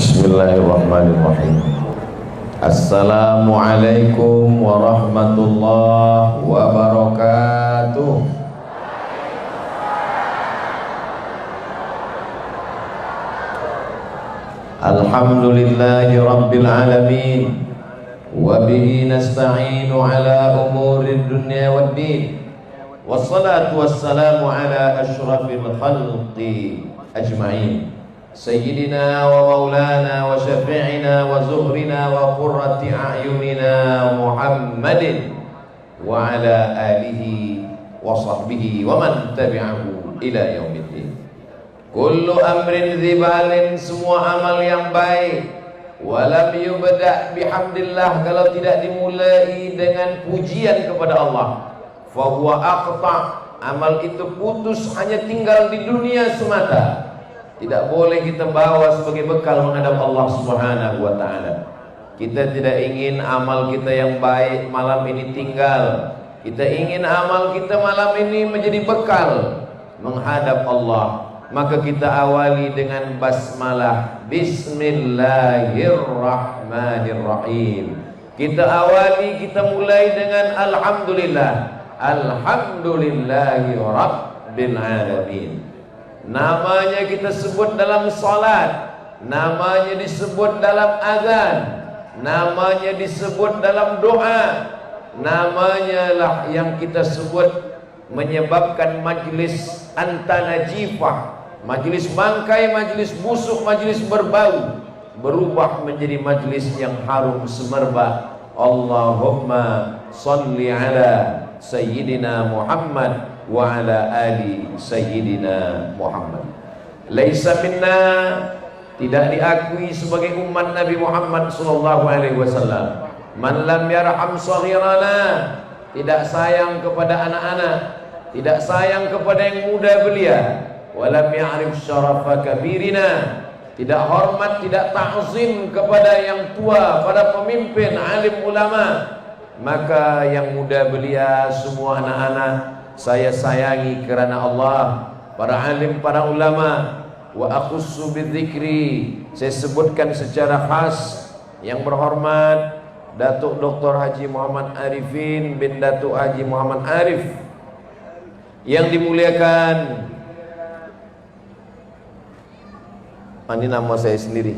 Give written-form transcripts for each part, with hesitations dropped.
Bismillahirrahmanirrahim. Assalamualaikum warahmatullahi wabarakatuh. Alhamdulillahi rabbil alamin. Wa bihi nasta'inu ala umurid dunya waddin. Wassalatu wassalamu ala asyrafil khalqi ajma'in. Sayyidina wa maulana wa syafi'ina wa zuhrina wa qurrati a'yunina Muhammadin wa ala alihi wa sahbihi wa man tabi'ahu ila yaumiddin. Kullu amrin dzibalin, semua amal yang baik, walam yubda' bihamdillah, kalau tidak dimulai dengan pujian kepada Allah, fahuwa aqta', amal itu putus, hanya tinggal di dunia semata. Tidak boleh kita bawa sebagai bekal menghadap Allah Subhanahu wa ta'ala. Kita tidak ingin amal kita yang baik malam ini tinggal. Kita ingin amal kita malam ini menjadi bekal menghadap Allah. Maka kita awali dengan basmalah, Bismillahirrahmanirrahim. Kita awali, kita mulai dengan Alhamdulillah. Alhamdulillahi Rabbil Alamin. Namanya kita sebut dalam salat, namanya disebut dalam azan, namanya disebut dalam doa, namanya lah yang kita sebut menyebabkan majlis antanajifah, majlis bangkai, majlis busuk, majlis berbau, berubah menjadi majlis yang harum semerbak. Allahumma salli ala Sayyidina Muhammad wa ala ali Sayyidina Muhammad. Laisa minna, tidak diakui sebagai umat Nabi Muhammad sallallahu alaihi wasallam, man lam yarham saghirana, tidak sayang kepada anak-anak, tidak sayang kepada yang muda belia, walam ya'rif syarafa kabirina, tidak hormat, tidak ta'zim kepada yang tua, pada pemimpin, alim ulama. Maka yang muda belia, semua anak-anak saya sayangi kerana Allah, para alim, para ulama. Wa akhussu bidzikri, saya sebutkan secara khas yang berhormat Datuk Dr. Haji Muhammad Arifin bin Datuk Haji Muhammad Arif, yang dimuliakan, ini nama saya sendiri,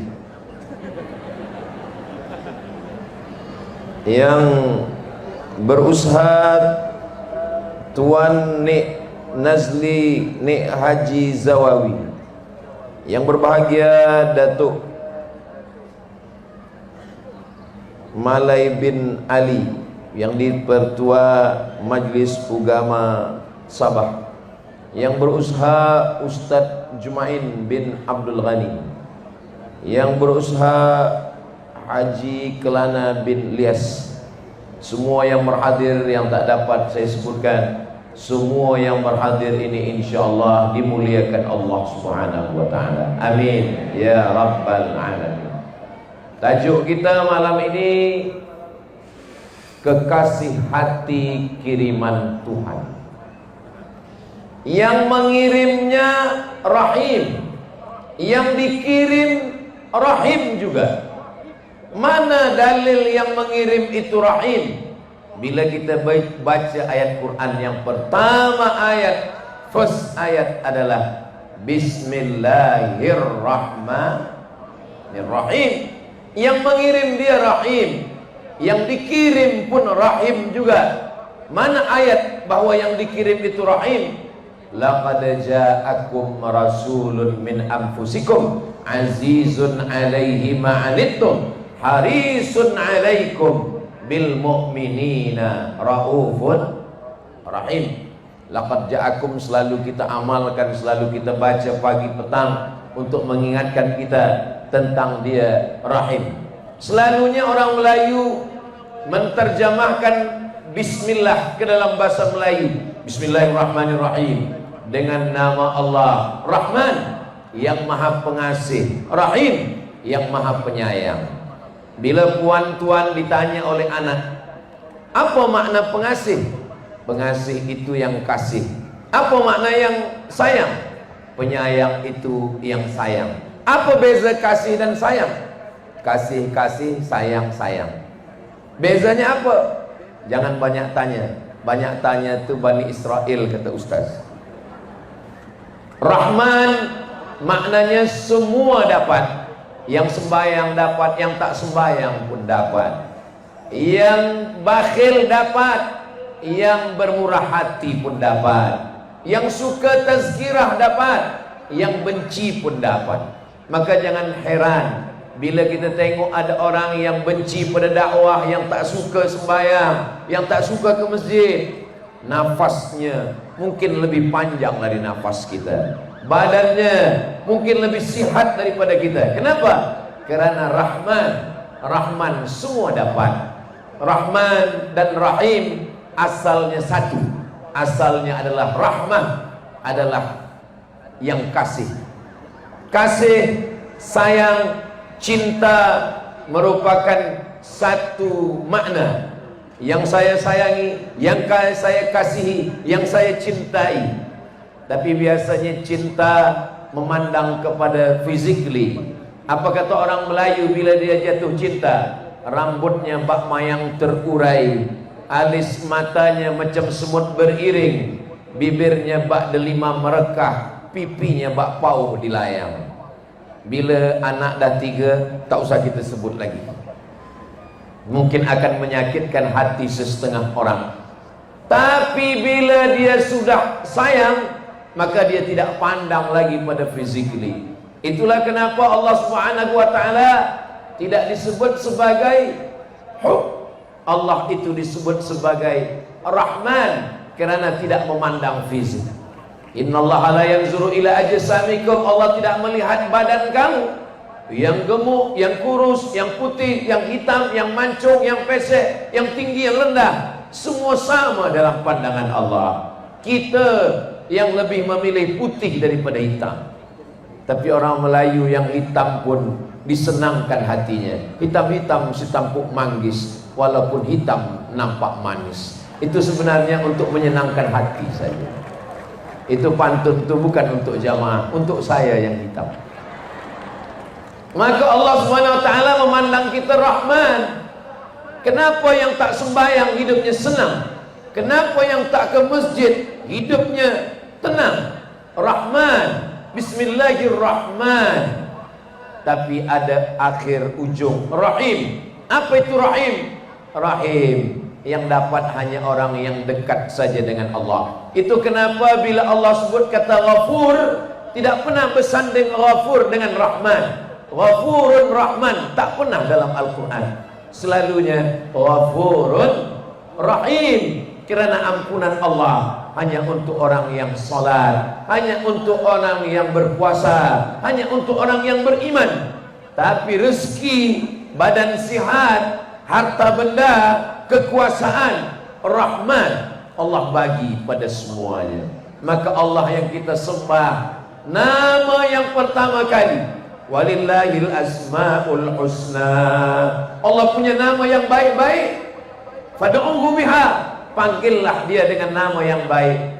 yang berusaha Tuan Nik Nazli Nik Haji Zawawi, yang berbahagia Datuk Malai bin Ali, yang dipertua Majlis Ugama Sabah, yang berusaha Ustadz Jumain bin Abdul Ghani, yang berusaha Haji Kelana bin Lias. Semua yang berhadir, yang tak dapat saya sebutkan, semua yang berhadir ini insyaallah dimuliakan Allah Subhanahu wa ta'ala. Amin ya rabbal alamin. Tajuk kita malam ini, kekasih hati kiriman Tuhan. Yang mengirimnya Rahim, yang dikirim Rahim juga. Mana dalil yang mengirim itu Rahim? Bila kita baca ayat Quran yang pertama, first ayat adalah Bismillahirrahmanirrahim. Yang mengirim dia Rahim, yang dikirim pun Rahim juga. Mana ayat bahwa yang dikirim itu Rahim? Laqad ja'akum rasulun min anfusikum azizun alaihi ma'anittum harisun alaikum bil mu'minina raufun rahim. Laqad ja'akum, selalu kita amalkan, selalu kita baca pagi petang untuk mengingatkan kita tentang dia Rahim. Selalunya orang Melayu menterjemahkan Bismillah ke dalam bahasa Melayu, Bismillahirrahmanirrahim, dengan nama Allah Rahman, yang maha pengasih, Rahim, yang maha penyayang. Bila puan tuan ditanya oleh anak, apa makna pengasih? Pengasih itu yang kasih. Apa makna yang sayang? Penyayang itu yang sayang. Apa beza kasih dan sayang? Kasih-kasih, sayang-sayang. Bezanya apa? Jangan banyak tanya. Banyak tanya itu Bani Israel, kata Ustaz. Rahman maknanya semua dapat. Yang sembahyang dapat, yang tak sembahyang pun dapat. Yang bakhil dapat, yang bermurah hati pun dapat. Yang suka tazkirah dapat, yang benci pun dapat. Maka jangan heran bila kita tengok ada orang yang benci pada dakwah, yang tak suka sembahyang, yang tak suka ke masjid. Nafasnya mungkin lebih panjang dari nafas kita. Badannya mungkin lebih sihat daripada kita. Kenapa? Kerana Rahman semua dapat. Rahman dan Rahim asalnya satu. Asalnya adalah rahmah, adalah yang kasih. Kasih, sayang, cinta merupakan satu makna. Yang saya sayangi, yang saya kasihi, yang saya cintai. Tapi biasanya cinta memandang kepada physically. Apa kata orang Melayu bila dia jatuh cinta? Rambutnya bak mayang terurai, alis matanya macam semut beriring, bibirnya bak delima merekah, pipinya bak pauh dilayang. Bila anak dah 3, tak usah kita sebut lagi. Mungkin akan menyakitkan hati setengah orang. Tapi bila dia sudah sayang, maka dia tidak pandang lagi pada physically. Itulah kenapa Allah Subhanahu wa taala tidak disebut sebagai hub. Allah itu disebut sebagai Rahman kerana tidak memandang fisik. Innallaha la yanzuru ila ajsamikum. Allah tidak melihat badan kamu yang gemuk, yang kurus, yang putih, yang hitam, yang mancung, yang pesek, yang tinggi, yang rendah. Semua sama dalam pandangan Allah. Kita yang lebih memilih putih daripada hitam. Tapi orang Melayu yang hitam pun disenangkan hatinya. Hitam-hitam si tampuk manggis, walaupun hitam nampak manis. Itu sebenarnya untuk menyenangkan hati saja. Itu pantun itu bukan untuk jamaah, untuk saya yang hitam. Maka Allah Subhanahu wa taala memandang kita Rahman. Kenapa yang tak sembahyang hidupnya senang? Kenapa yang tak ke masjid hidupnya tenang? Rahman, Bismillahirrahman. Tapi ada akhir ujung Rahim. Apa itu Rahim? Rahim yang dapat hanya orang yang dekat saja dengan Allah. Itu kenapa bila Allah sebut kata Ghafur, tidak pernah bersanding Ghafur dengan Rahman. Ghafurun Rahman tak pernah dalam Al-Quran. Selalunya Ghafurun Rahim, kerana ampunan Allah hanya untuk orang yang salat, hanya untuk orang yang berpuasa, hanya untuk orang yang beriman. Tapi rezeki, badan sihat, harta benda, kekuasaan, Rahman Allah bagi pada semuanya. Maka Allah yang kita sembah, nama yang pertama kali, walillahil asmaul husna. Allah punya nama yang baik-baik. Fad'uhu biha, panggillah dia dengan nama yang baik.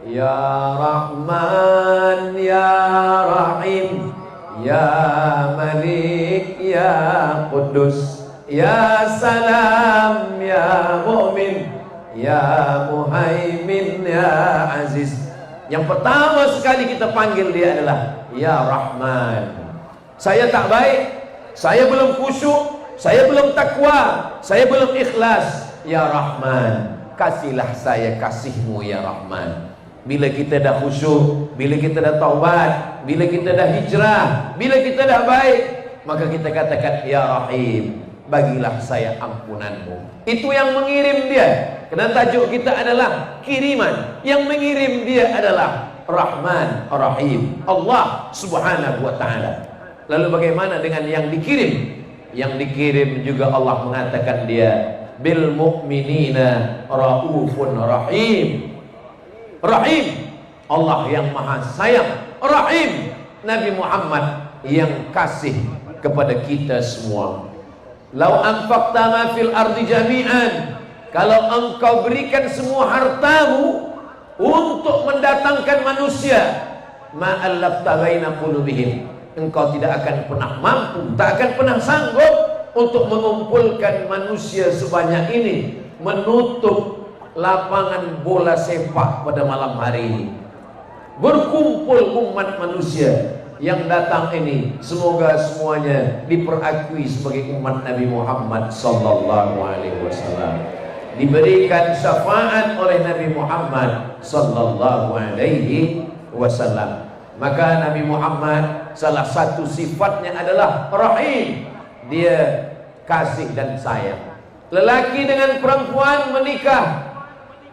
Ya Rahman, Ya Rahim, Ya Malik, Ya Qudus, Ya Salam, Ya Mu'min, Ya Muhaimin, Ya Aziz. Yang pertama sekali kita panggil dia adalah Ya Rahman. Saya tak baik, saya belum khusyuk, saya belum takwa, saya belum ikhlas. Ya Rahman, kasihlah saya kasihmu ya Rahman. Bila kita dah khusyuk, bila kita dah taubat, bila kita dah hijrah, bila kita dah baik, maka kita katakan Ya Rahim, bagilah saya ampunanmu. Itu yang mengirim dia. Kerana tajuk kita adalah kiriman. Yang mengirim dia adalah Rahman Rahim, Allah Subhanahu wa ta'ala. Lalu bagaimana dengan yang dikirim? Yang dikirim juga Allah mengatakan dia bil mu'minina raufun rahim. Rahim, Allah yang maha sayang. Rahim, Nabi Muhammad yang kasih kepada kita semua. Lau anfaqta ma fil ardi jami'an, kalau engkau berikan semua hartamu untuk mendatangkan manusia, ma allafta baina qulubihim, engkau tidak akan pernah mampu, tak akan pernah sanggup untuk mengumpulkan manusia sebanyak ini, menutup lapangan bola sepak pada malam hari ini. Berkumpul umat manusia yang datang ini, semoga semuanya diperakui sebagai umat Nabi Muhammad sallallahu alaihi wasallam, diberikan syafaat oleh Nabi Muhammad sallallahu alaihi wasallam. Maka Nabi Muhammad salah satu sifatnya adalah rahim. Dia kasih dan sayang. Lelaki dengan perempuan menikah,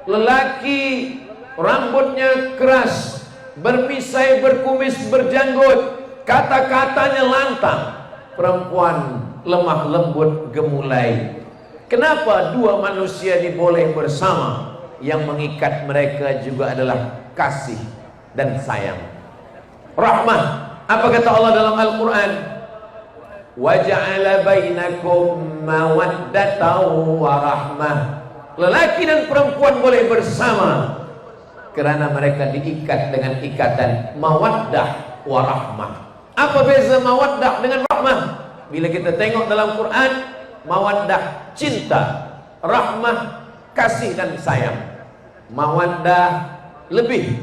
lelaki rambutnya keras, bermisai, berkumis, berjanggut, kata-katanya lantang. Perempuan lemah lembut, gemulai. Kenapa dua manusia diboleh bersama? Yang mengikat mereka juga adalah kasih dan sayang, rahmah. Apa kata Allah dalam Al-Quran? وَجَعَلَ بَيْنَكُمْ مَوَدَّةً وَرَحْمَةً. Lelaki dan perempuan boleh bersama kerana mereka diikat dengan ikatan mawaddah warahmah. Apa beza mawaddah dengan rahmah? Bila kita tengok dalam Quran, mawaddah cinta, rahmah kasih dan sayang. Mawaddah lebih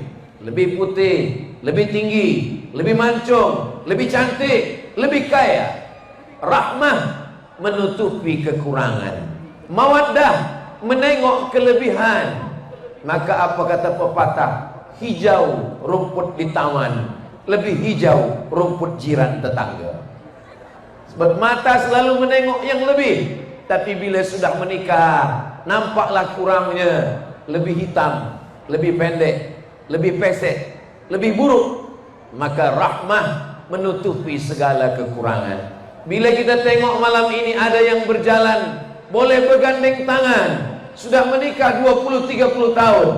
putih, lebih tinggi, lebih mancung, lebih cantik, lebih kaya. Rahmah menutupi kekurangan. Mawaddah menengok kelebihan. Maka apa kata pepatah? Hijau rumput di taman, lebih hijau rumput jiran tetangga. Sebab mata selalu menengok yang lebih, tapi bila sudah menikah, nampaklah kurangnya. Lebih hitam, lebih pendek, lebih pesek, lebih buruk. Maka rahmah menutupi segala kekurangan. Bila kita tengok malam ini ada yang berjalan, boleh bergandeng tangan, sudah menikah 20-30 tahun.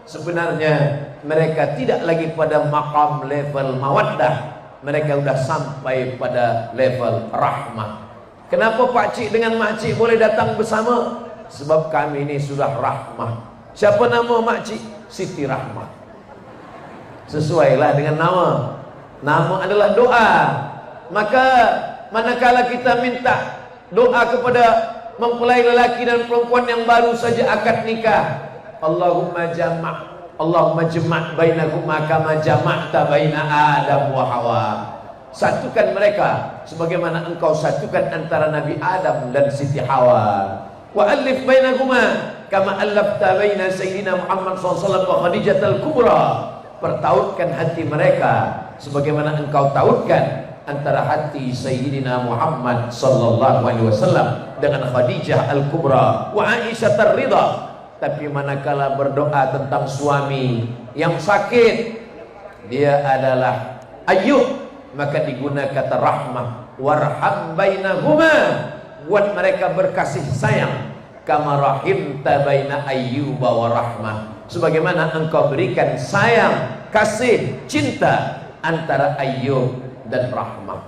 Sebenarnya mereka tidak lagi pada maqam level mawaddah, mereka sudah sampai pada level rahmah. Kenapa pakcik dengan makcik boleh datang bersama? Sebab kami ini sudah rahmah. Siapa nama makcik? Siti Rahmah. Sesuailah dengan nama. Nama adalah doa. Maka manakala kita minta doa kepada mempelai lelaki dan perempuan yang baru saja akad nikah, Allahumma jama' bainakuma kama jama'ta baina Adam wa Hawa. Satukan mereka sebagaimana engkau satukan antara Nabi Adam dan Siti Hawa. Wa alif bainakuma kama allafta baina Sayyidina Muhammad SAW wa Khadijatul Kubra. Pertautkan hati mereka sebagaimana engkau tautkan antara hati Sayyidina Muhammad sallallahu alaihi wasallam dengan Khadijah Al-Kubra wa Aisyah Ar-Ridha. Tapi manakala berdoa tentang suami yang sakit, dia adalah Ayyub, maka digunakan kata rahmah, warham bainahuma, buat mereka berkasih sayang, kama rahimta baina Ayyuba wa rahmah, sebagaimana engkau berikan sayang, kasih, cinta antara Ayyub dan rahmah.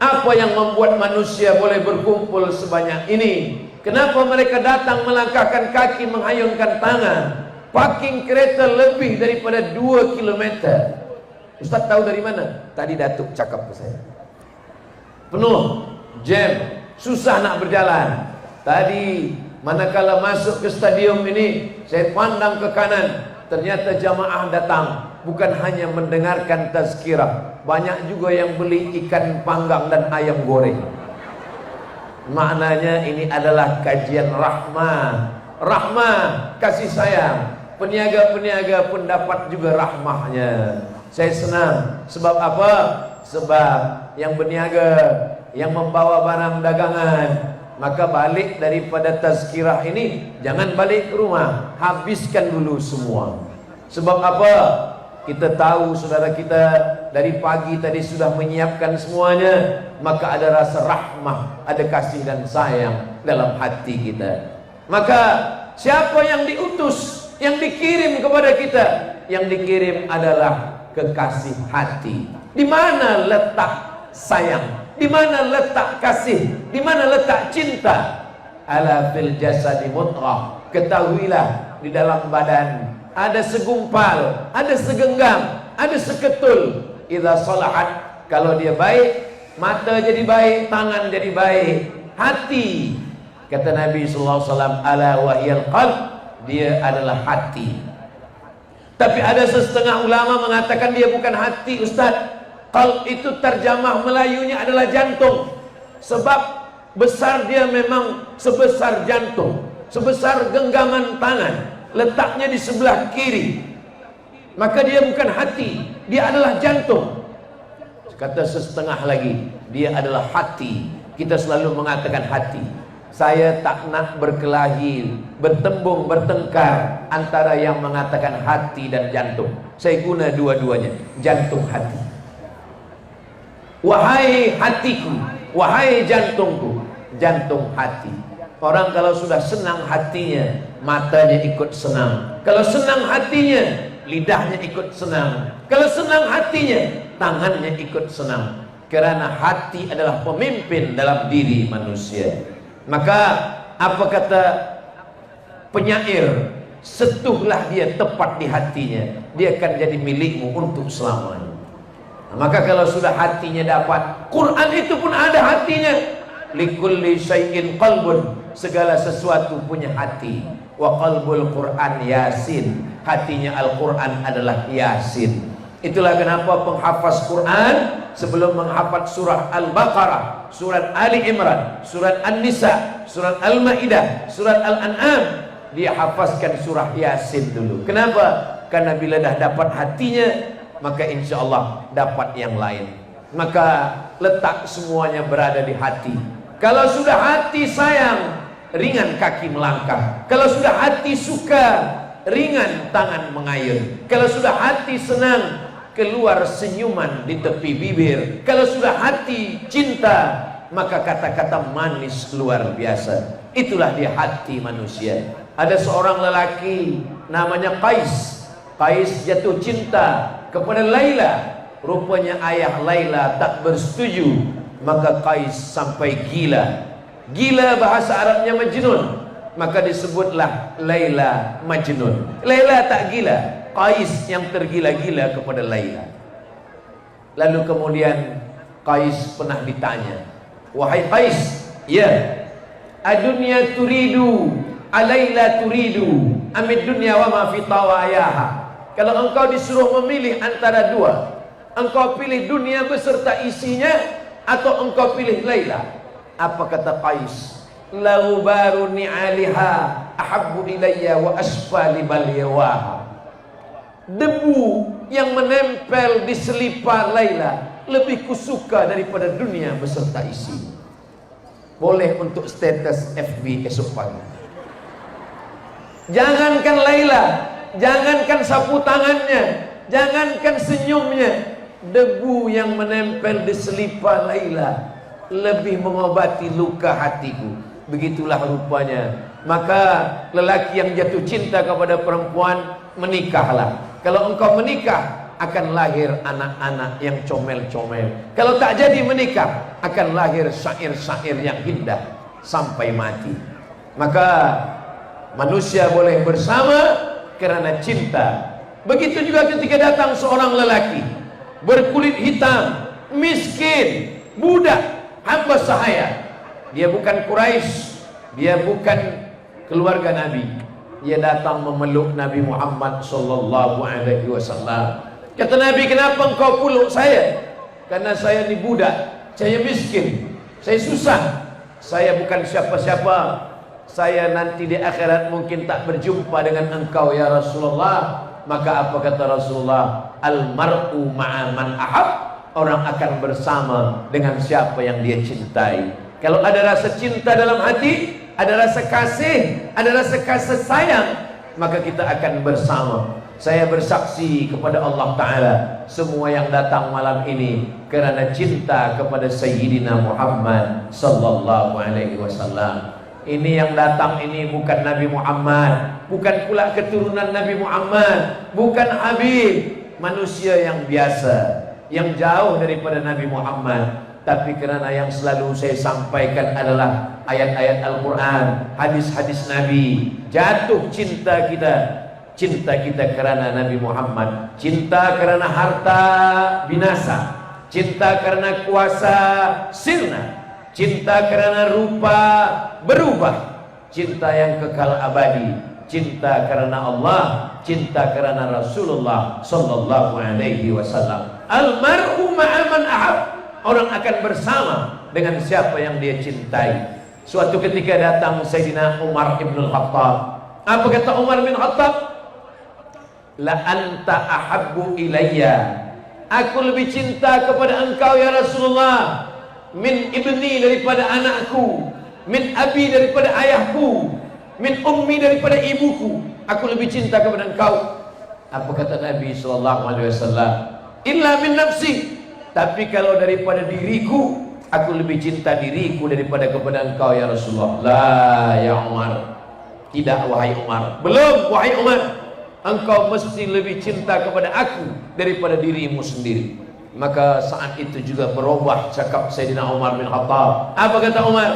Apa yang membuat manusia boleh berkumpul sebanyak ini? Kenapa mereka datang melangkahkan kaki, menghayunkan tangan, parking kereta lebih daripada 2 kilometer? Ustaz tahu dari mana? Tadi Datuk cakap ke saya. Penuh, jam, susah nak berjalan. Tadi manakala masuk ke stadium ini, saya pandang ke kanan, ternyata jamaah datang. Bukan hanya mendengarkan tazkirah, banyak juga yang beli ikan panggang dan ayam goreng. Maknanya ini adalah kajian rahmah. Rahmah, kasih sayang. Peniaga-peniaga pun dapat juga rahmahnya. Saya senang. Sebab apa? Sebab yang berniaga, yang membawa barang dagangan, maka balik daripada tazkirah ini, jangan balik ke rumah, habiskan dulu semua. Sebab apa? Kita tahu saudara kita dari pagi tadi sudah menyiapkan semuanya, maka ada rasa rahmah, ada kasih dan sayang dalam hati kita. Maka siapa yang diutus, yang dikirim kepada kita? Yang dikirim adalah kekasih hati. Di mana letak sayang? Di mana letak kasih? Di mana letak cinta? Ala fil jasadi mudghah. Ketahuilah di dalam badan ada segumpal, ada segenggam, ada seketul. Idza salahat Kalau dia baik, mata jadi baik, tangan jadi baik, hati. Kata Nabi sallallahu alaihi wasallam, ala wahyal qalb, dia adalah hati. Tapi ada setengah ulama mengatakan dia bukan hati, Ustaz. Qalb itu terjemah Melayunya adalah jantung. Sebab besar dia memang sebesar jantung, sebesar genggaman tangan, letaknya di sebelah kiri. Maka dia bukan hati, dia adalah jantung. Kata setengah lagi, dia adalah hati. Kita selalu mengatakan hati. Saya tak nak berkelahi, bertembung, bertengkar antara yang mengatakan hati dan jantung. Saya guna dua-duanya, jantung hati. Wahai hatiku, wahai jantungku, jantung hati. Orang kalau sudah senang hatinya, matanya ikut senang. Kalau senang hatinya, lidahnya ikut senang. Kalau senang hatinya, tangannya ikut senang. Karena hati adalah pemimpin dalam diri manusia. Maka apa kata penyair, sentuhlah dia tepat di hatinya, dia akan jadi milikmu untuk selamanya. Maka kalau sudah hatinya dapat, Quran itu pun ada hatinya. Likulli syai'in qalbun, segala sesuatu punya hati. Wa qalbul Quran Yasin, hatinya Al-Quran adalah Yasin. Itulah kenapa penghafaz Quran sebelum menghafaz surah Al-Baqarah, surat Ali Imran, surat An-Nisa, surat Al-Maidah, surat Al-An'am, dia hafazkan surah Yasin dulu. Kenapa? Karena bila dah dapat hatinya, maka insya Allah dapat yang lain. Maka letak semuanya berada di hati. Kalau sudah hati sayang, ringan kaki melangkah. Kalau sudah hati suka, ringan tangan mengayun. Kalau sudah hati senang, keluar senyuman di tepi bibir. Kalau sudah hati cinta, maka kata-kata manis luar biasa. Itulah dia hati manusia. Ada seorang lelaki namanya Qais. Qais jatuh cinta kepada Laila. Rupanya ayah Laila tak bersetuju, maka Qais sampai gila. Gila bahasa Arabnya majnun, maka disebutlah Laila majnun. Laila tak gila, Qais yang tergila-gila kepada Laila. Lalu kemudian Qais pernah ditanya, wahai Qais, ya, adunya turidu, alaila turidu, amid dunya wa ma fi tawayaha. Kalau engkau disuruh memilih antara dua, engkau pilih dunia beserta isinya atau engkau pilih Laila? Apa kata Qais? Laubaru ni'aliha ahabbu ilayya wa asfali balyawaha. Debu yang menempel di selipar Laila lebih kusuka daripada dunia beserta isi. Boleh untuk status FB esok pagi. Jangankan Laila, jangankan sapu tangannya, jangankan senyumnya, debu yang menempel di selipar Laila lebih mengobati luka hatiku. Begitulah rupanya. Maka lelaki yang jatuh cinta kepada perempuan, menikahlah. Kalau engkau menikah, akan lahir anak-anak yang comel-comel. Kalau tak jadi menikah, akan lahir syair-syair yang indah sampai mati. Maka manusia boleh bersama karena cinta. Begitu juga ketika datang seorang lelaki berkulit hitam, miskin, budak, hamba sahaya. Dia bukan Quraisy, dia bukan keluarga Nabi. Dia datang memeluk Nabi Muhammad sallallahu alaihi wasallam. Kata Nabi, kenapa engkau peluk saya? Karena saya ni budak, saya miskin, saya susah, saya bukan siapa-siapa. Saya nanti di akhirat mungkin tak berjumpa dengan engkau ya Rasulullah. Maka apa kata Rasulullah? Al-mar'u ma'a man ahab. Orang akan bersama dengan siapa yang dia cintai. Kalau ada rasa cinta dalam hati, ada rasa kasih, ada rasa kasih sayang, maka kita akan bersama. Saya bersaksi kepada Allah Ta'ala, semua yang datang malam ini kerana cinta kepada Sayyidina Muhammad sallallahu alaihi wasallam. Ini yang datang ini bukan Nabi Muhammad, bukan pula keturunan Nabi Muhammad, bukan Habib, manusia yang biasa, yang jauh daripada Nabi Muhammad. Tapi kerana yang selalu saya sampaikan adalah ayat-ayat Al-Quran, hadis-hadis Nabi, jatuh cinta kita. Cinta kita kerana Nabi Muhammad. Cinta kerana harta binasa, cinta karena kuasa sirna, cinta karena rupa berubah, cinta yang kekal abadi, cinta karena Allah, cinta karena Rasulullah sallallahu alaihi wasallam. Almar'u ma'a man ahab. Orang akan bersama dengan siapa yang dia cintai. Suatu ketika datang Sayyidina Umar bin Khattab. Apa kata Umar bin Khattab? La anta ahabbu ilayya. Aku lebih cinta kepada engkau ya Rasulullah min ibni, daripada anakku, min abi, daripada ayahku, min ummi, daripada ibuku. Aku lebih cinta kepada engkau. Apa kata Nabi sallallahu alaihi wasallam? Illa min nafsi. Tapi kalau daripada diriku, aku lebih cinta diriku daripada kepada engkau ya Rasulullah. La ya Umar. Tidak wahai Umar. Belum wahai Umar. Engkau mesti lebih cinta kepada aku daripada dirimu sendiri. Maka saat itu juga berubah cakap Sayyidina Umar bin Khattab. Apa kata Umar?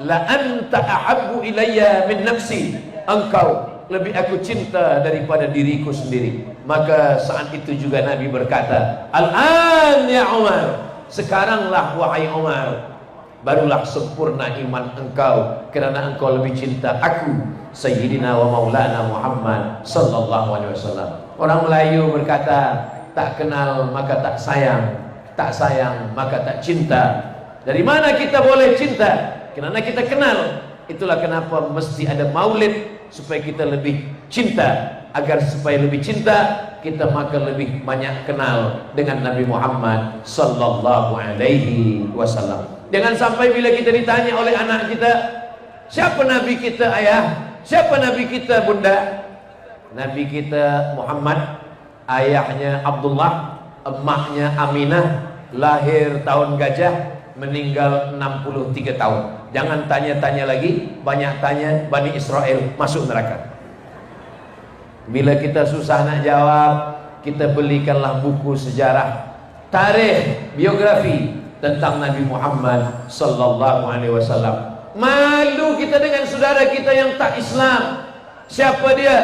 La anta ahabbu ilayya min nafsi. Engkau lebih aku cinta daripada diriku sendiri. Maka saat itu juga Nabi berkata, Al-an ya Umar, sekaranglah wahai Umar, barulah sempurna iman engkau, kerana engkau lebih cinta aku, Sayyidina wa Maulana Muhammad sallallahu alaihi wasallam. Orang Melayu berkata, tak kenal maka tak sayang maka tak cinta. Dari mana kita boleh cinta? Kerana kita kenal. Itulah kenapa mesti ada maulid, supaya kita lebih cinta. Agar supaya lebih cinta, kita maka lebih banyak kenal dengan Nabi Muhammad sallallahu alaihi wasallam. Jangan sampai bila kita ditanya oleh anak kita, siapa Nabi kita ayah? Siapa Nabi kita bunda? Nabi kita Muhammad, ayahnya Abdullah, emaknya Aminah, lahir tahun gajah, meninggal 63 tahun. Jangan tanya-tanya lagi, banyak tanya, Bani Israel masuk neraka. Bila kita susah nak jawab, kita belikanlah buku sejarah, tarikh, biografi tentang Nabi Muhammad sallallahu alaihi wasallam. Malu kita dengan saudara kita yang tak Islam. Siapa dia?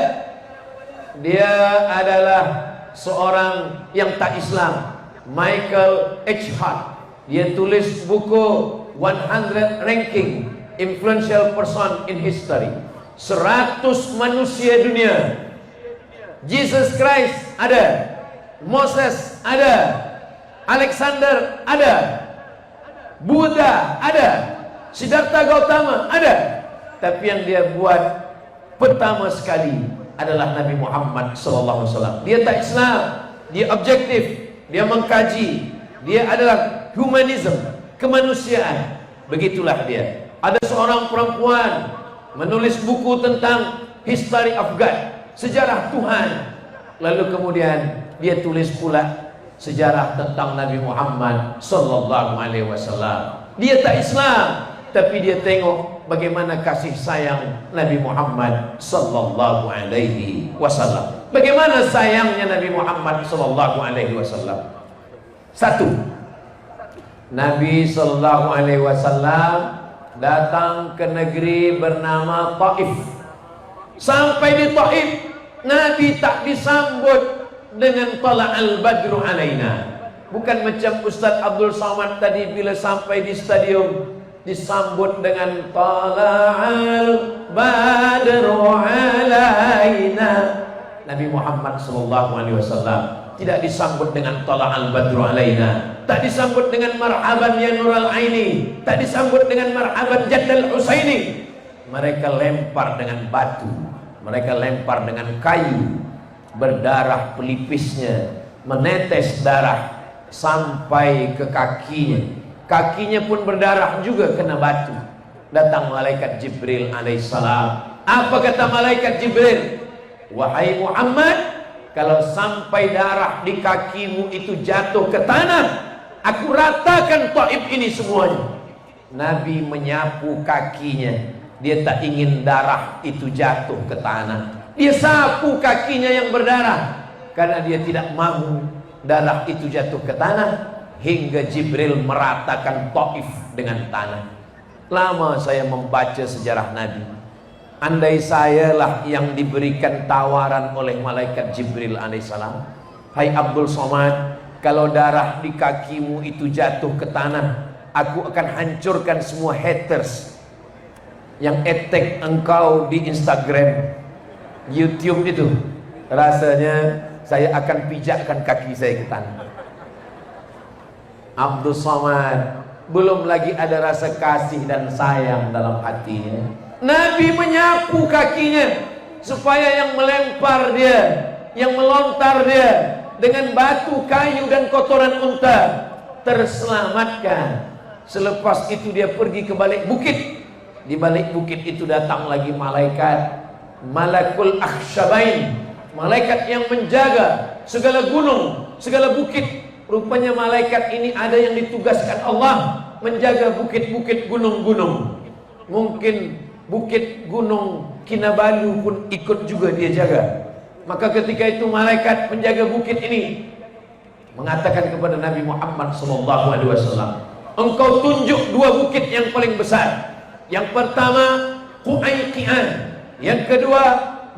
Dia adalah seorang yang tak Islam, Michael H. Hart. Dia tulis buku 100 Ranking Influential Person in History. 100 manusia dunia. Jesus Christ ada, Moses ada, Alexander ada, Buddha ada, Siddhartha Gautama ada. Tapi yang dia buat pertama sekali adalah Nabi Muhammad SAW. Dia tak Islam, dia objektif, dia mengkaji, dia adalah humanism, kemanusiaan. Begitulah dia. Ada seorang perempuan menulis buku tentang History of God, sejarah Tuhan. Lalu kemudian dia tulis pula sejarah tentang Nabi Muhammad sallallahu alaihi wasallam. Dia tak Islam, tapi dia tengok bagaimana kasih sayang Nabi Muhammad sallallahu alaihi wasallam. Bagaimana sayangnya Nabi Muhammad sallallahu alaihi wasallam? Satu, Nabi sallallahu alaihi wasallam datang ke negeri bernama Taif. Sampai di Taif, Nabi tak disambut dengan tala'al badru alaina. Bukan macam Ustaz Abdul Somad tadi bila sampai di stadium disambut dengan tala'al badru alaina. Nabi Muhammad sallallahu alaihi wasallam tidak disambut dengan tala'al badru alaina, tak disambut dengan marhaban ya nural aini, tak disambut dengan marhaban jaddal husaini. Mereka lempar dengan batu, mereka lempar dengan kayu, berdarah pelipisnya, menetes darah sampai ke kakinya. Kakinya pun berdarah juga kena batu. Datang malaikat Jibril alaihissalam. Apa kata malaikat Jibril? Wahai Muhammad, kalau sampai darah di kakimu itu jatuh ke tanah, aku ratakan Taif ini semuanya. Nabi menyapu kakinya. Dia tak ingin darah itu jatuh ke tanah. Dia sapu kakinya yang berdarah, karena dia tidak mahu darah itu jatuh ke tanah. Hingga Jibril meratakan Taif dengan tanah. Lama saya membaca sejarah Nabi. Andai sayalah yang diberikan tawaran oleh malaikat Jibril alaihissalam, hai Abdul Somad, kalau darah di kakimu itu jatuh ke tanah, aku akan hancurkan semua haters yang attack engkau di Instagram, YouTube itu. Rasanya saya akan pijakkan kaki saya ke tanah. Abdul Somad, belum lagi ada rasa kasih dan sayang dalam hatinya. Nabi menyapu kakinya supaya yang melempar dia, yang melontar dia dengan batu, kayu dan kotoran unta terselamatkan. Selepas itu dia pergi ke balik bukit. Di balik bukit itu datang lagi malaikat, Malakul Akhsyabain, malaikat yang menjaga segala gunung, segala bukit. Rupanya malaikat ini ada yang ditugaskan Allah menjaga bukit-bukit gunung-gunung. Mungkin bukit gunung Kinabalu pun ikut juga dia jaga. Maka ketika itu malaikat penjaga bukit ini mengatakan kepada Nabi Muhammad SAW, engkau tunjuk dua bukit yang paling besar. Yang pertama Qu'ayqi'an, yang kedua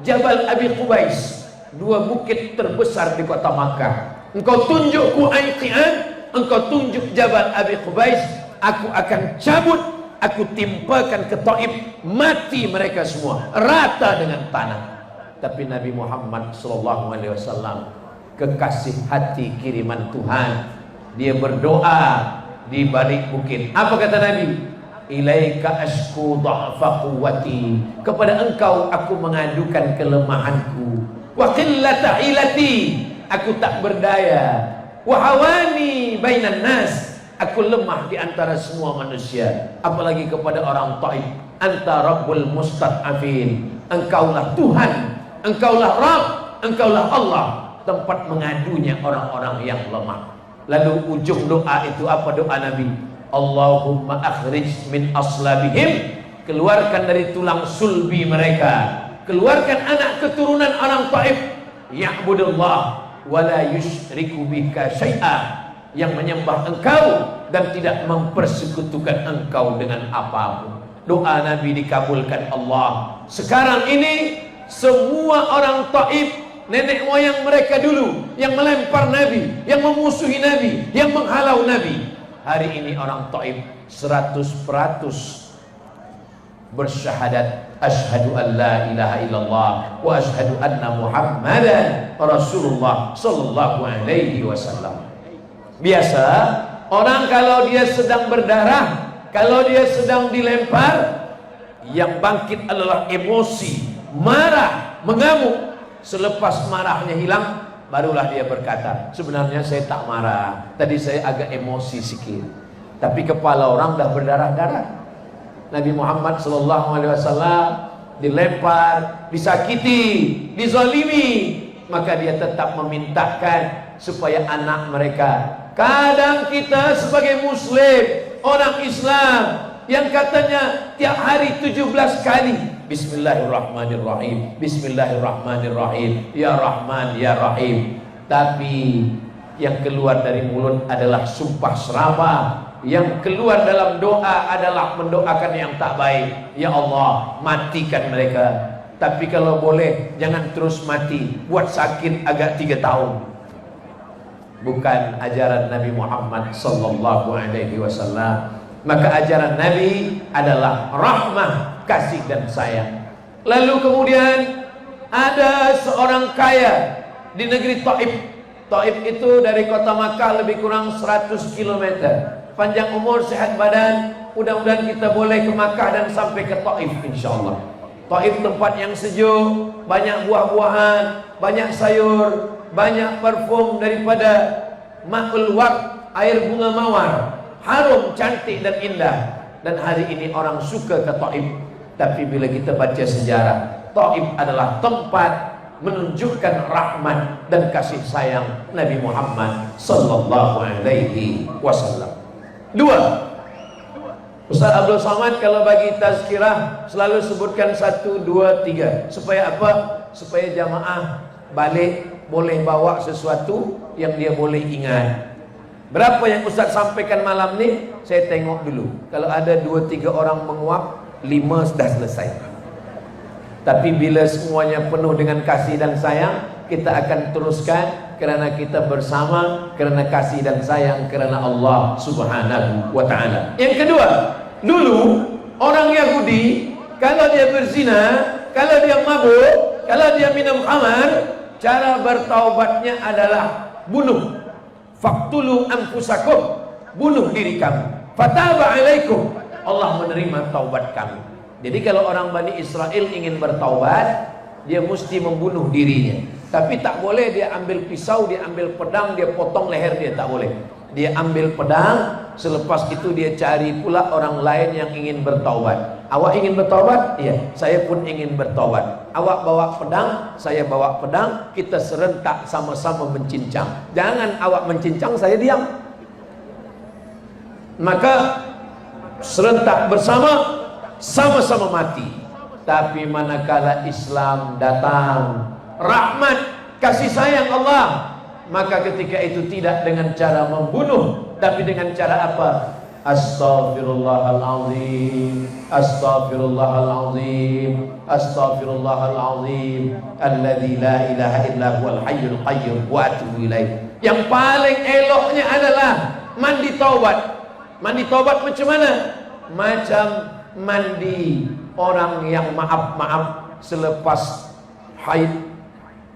Jabal Abi Qubais, dua bukit terbesar di kota Makkah. Engkau tunjuk Qu'ayqi'an, engkau tunjuk Jabal Abi Qubais, aku akan cabut, aku timpakan ke Taif, mati mereka semua rata dengan tanah. Tapi Nabi Muhammad SAW, kekasih hati kiriman Tuhan, dia berdoa di balik bukit. Apa kata Nabi? Ilaika ashku dha'fa quwwati, kepada engkau aku mengadukan kelemahanku, wa qillata hilati, aku tak berdaya, wa hawani bainan nas, aku lemah di antara semua manusia, apalagi kepada orang Taif. Anta rabbul mustad'afin, engkaulah Tuhan, engkaulah Rabb, engkaulah Allah, tempat mengadunya orang-orang yang lemah. Lalu ujung doa itu apa doa Nabi? Allahumma akhrij min aslabihim, keluarkan dari tulang sulbi mereka, keluarkan anak keturunan orang Taif, ya'budullah wa la yusyriku bika syai'a, yang menyembah engkau dan tidak mempersekutukan engkau dengan apapun. Doa Nabi dikabulkan Allah. Sekarang ini semua orang Taif, nenek moyang mereka dulu yang melempar Nabi, yang memusuhi Nabi, yang menghalau Nabi, hari ini orang Taif 100% bersyahadat asyhadu an la ilaha illallah wa asyhadu anna muhammadan rasulullah sallallahu alaihi wasallam. Biasa orang kalau dia sedang berdarah, kalau dia sedang dilempar, yang bangkit adalah emosi, marah, mengamuk. Selepas marahnya hilang, barulah dia berkata, sebenarnya saya tak marah, tadi saya agak emosi sikit. Tapi kepala orang dah berdarah-darah. Nabi Muhammad SAW dilempar, disakiti, dizalimi, maka dia tetap memintakan supaya anak mereka. Kadang kita sebagai muslim, orang Islam, yang katanya tiap hari 17 kali Bismillahirrahmanirrahim, Bismillahirrahmanirrahim, Ya Rahman, Ya Rahim, tapi yang keluar dari mulut adalah sumpah serapah, yang keluar dalam doa adalah mendoakan yang tak baik. Ya Allah, matikan mereka. Tapi kalau boleh jangan terus mati, buat sakit agak 3 tahun. Bukan ajaran Nabi Muhammad sallallahu alaihi wasallam. Maka ajaran Nabi adalah rahmah, kasih dan sayang. Lalu kemudian ada seorang kaya di negeri Taif. Taif itu dari kota Makkah lebih kurang 100 km. Panjang umur, sehat badan, mudah-mudahan kita boleh ke Makkah dan sampai ke Taif insyaallah. Taif tempat yang sejuk, banyak buah-buahan, banyak sayur, banyak parfum daripada ma'ul waq, air bunga mawar, harum, cantik dan indah. Dan hari ini orang suka ke Taif. Tapi bila kita baca sejarah, Taif adalah tempat menunjukkan rahmat dan kasih sayang Nabi Muhammad sallallahu alaihi wasallam. 2. Ustaz Abdul Somad kalau bagi tazkirah selalu sebutkan 1, 2, 3. Supaya apa? Supaya jamaah balik boleh bawa sesuatu yang dia boleh ingat. Berapa yang Ustaz sampaikan malam ni? Saya tengok dulu. Kalau ada 2-3 orang menguap, 5 sudah selesai. Tapi bila semuanya penuh dengan kasih dan sayang, kita akan teruskan karena kita bersama, karena kasih dan sayang karena Allah Subhanahu wa ta'ala. Yang kedua, dulu orang Yahudi kalau dia berzina, kalau dia mabuk, kalau dia minum khamar, cara bertaubatnya adalah bunuh. Faqtulu anfusakum, bunuh diri kamu. Fataba alaikum, Allah menerima taubat kamu. Jadi kalau orang Bani Israel ingin bertaubat, dia mesti membunuh dirinya. Tapi tak boleh dia ambil pisau, dia ambil pedang, dia potong leher dia, tak boleh. Dia ambil pedang, selepas itu dia cari pula orang lain yang ingin bertaubat. Awak ingin bertaubat? Iya, saya pun ingin bertaubat. Awak bawa pedang, saya bawa pedang, kita serentak sama-sama mencincang. Jangan awak mencincang, saya diam. Maka serentak bersama, sama-sama mati. Tapi manakala Islam datang, rahmat, kasih sayang Allah, maka ketika itu tidak dengan cara membunuh, tapi dengan cara apa? Astaghfirullahaladzim, astaghfirullahaladzim, astaghfirullahaladzim, alladzi la ilaha illa huwal hayyul qayyum wa atubu ilaih. Yang paling eloknya adalah mandi taubat. Mandi taubat macam mana? Macam mandi orang yang maaf-maaf selepas haid,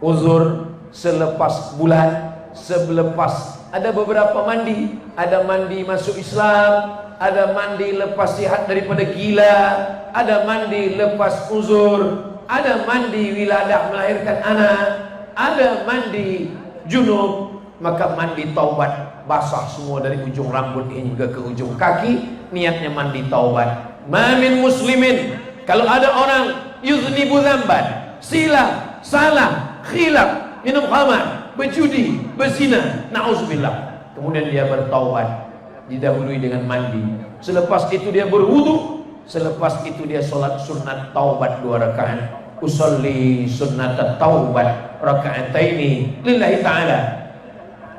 uzur, selepas bulan, selepas. Ada beberapa mandi. Ada mandi masuk Islam, ada mandi lepas sihat daripada gila, ada mandi lepas uzur, ada mandi wiladah melahirkan anak, ada mandi junub. Maka mandi taubat, basah semua dari ujung rambut hingga ke ujung kaki, niatnya mandi taubat. Mamin muslimin, kalau ada orang yuznibu dzamban, silah, salah, khilaf, minum khamar, berjudi, berzina, na'udzubillah, kemudian dia bertaubat, didahului dengan mandi, selepas itu dia berwudu, selepas itu dia sholat sunat taubat 2 rakaat. Usolli sunnat taubat raka'ataini lillahi ta'ala,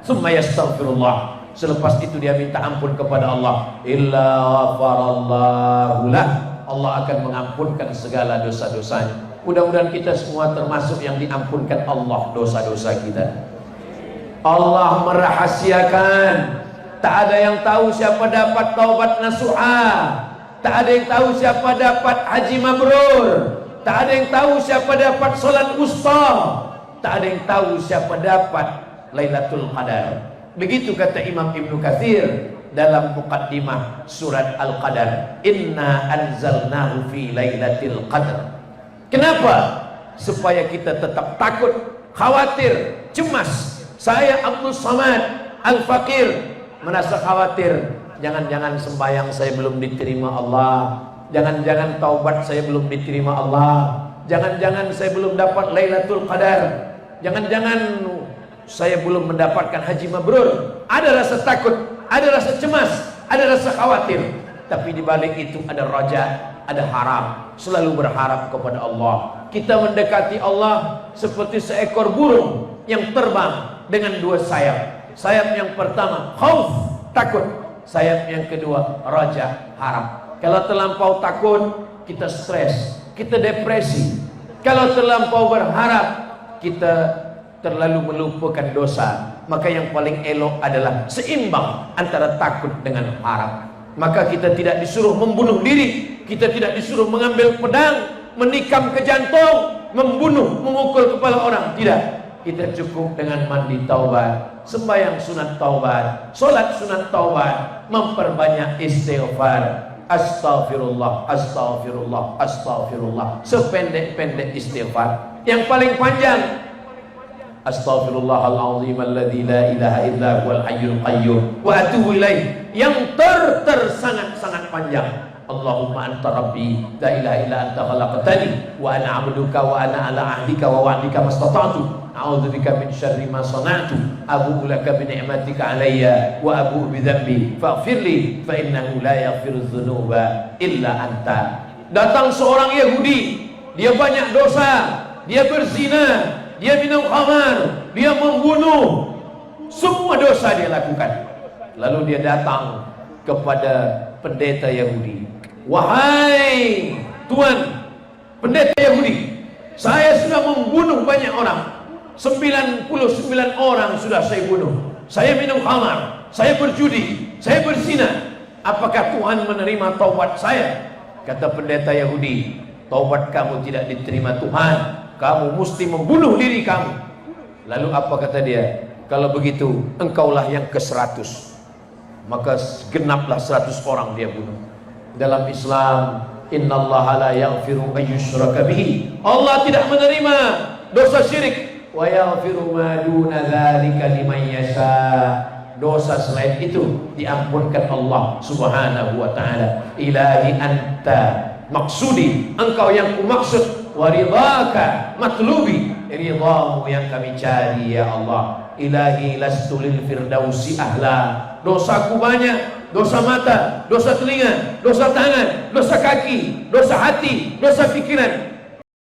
summa yastaghfirullah, selepas itu dia minta ampun kepada Allah, illa ghafarallahu lah, Allah akan mengampunkan segala dosa-dosanya. Mudah-mudahan kita semua termasuk yang diampunkan Allah dosa-dosa kita. Allah merahasiakan, tak ada yang tahu siapa dapat taubat nasuha, tak ada yang tahu siapa dapat haji mabrur, tak ada yang tahu siapa dapat salat wusta, tak ada yang tahu siapa dapat Lailatul Qadar. Begitu kata Imam Ibnu Katsir dalam muqaddimah surat Al-Qadar, inna anzalnahu fi lailatul qadar. Kenapa? Supaya kita tetap takut, khawatir, cemas. Saya Abdul Samad Al-Fakir merasa khawatir, jangan-jangan sembahyang saya belum diterima Allah, jangan-jangan taubat saya belum diterima Allah, jangan-jangan saya belum dapat Lailatul Qadar, jangan-jangan saya belum mendapatkan haji mabrur. Ada rasa takut, ada rasa cemas, ada rasa khawatir. Tapi di balik itu ada raja, ada harap, selalu berharap kepada Allah. Kita mendekati Allah seperti seekor burung yang terbang dengan 2 sayap. Sayap yang pertama khauf, takut. Sayap yang kedua raja, harap. Kalau terlampau takut, kita stres, kita depresi. Kalau terlampau berharap, kita terlalu melupakan dosa. Maka yang paling elok adalah seimbang antara takut dengan harap. Maka kita tidak disuruh membunuh diri, kita tidak disuruh mengambil pedang, menikam ke jantung, membunuh, memukul kepala orang. Tidak. Kita cukup dengan mandi taubat, sembahyang sunat taubat, solat sunat taubat, memperbanyak istighfar. Astaghfirullah, astaghfirullah, astaghfirullah. Sependek-pendek istighfar. Yang paling panjang, astaghfirullahaladzim alladzi la ilaha illa huwal hayyul qayyum wa atubu ilaih. Yang sangat-sangat panjang, Allahumma anta rabbi la ilaha illa anta khalaqtani wa ana 'abduka wa ana 'ala 'ahdika wa wa'dika mastata'tu a'udzubika min syarri ma sana'tu abu'u laka bi ni'matika 'alayya wa abu'u bi dhanbi faghfirli fa innahu la yaghfiru dzunuba illa anta. Datang seorang Yahudi, dia banyak dosa, dia berzina, dia minum khamar, dia membunuh, semua dosa dia lakukan. Lalu dia datang kepada pendeta Yahudi. Wahai Tuan, pendeta Yahudi, saya sudah membunuh banyak orang. 99 orang sudah saya bunuh. Saya minum khamar, saya berjudi, saya berzina. Apakah Tuhan menerima taubat saya? Kata pendeta Yahudi, taubat kamu tidak diterima Tuhan. Kamu mesti membunuh diri kamu. Lalu apa kata dia? Kalau begitu, engkaulah yang ke-100. Maka genaplah 100 orang dia bunuh. Dalam Islam, innallaha la yaghfiru ayyushraka bihi. Allah tidak menerima dosa syirik. Wa yaghfiru ma duna dzalika liman yasha. Dosa selain itu diampunkan Allah Subhanahu wa taala. Ilahi anta maksudi, engkau yang kumaksud, wa ridhaka matlubi, ridhamu yang kami cari ya Allah. Ilahi lastu lil firdausi ahla. Dosaku banyak, dosa mata, dosa telinga, dosa tangan, dosa kaki, dosa hati, dosa pikiran.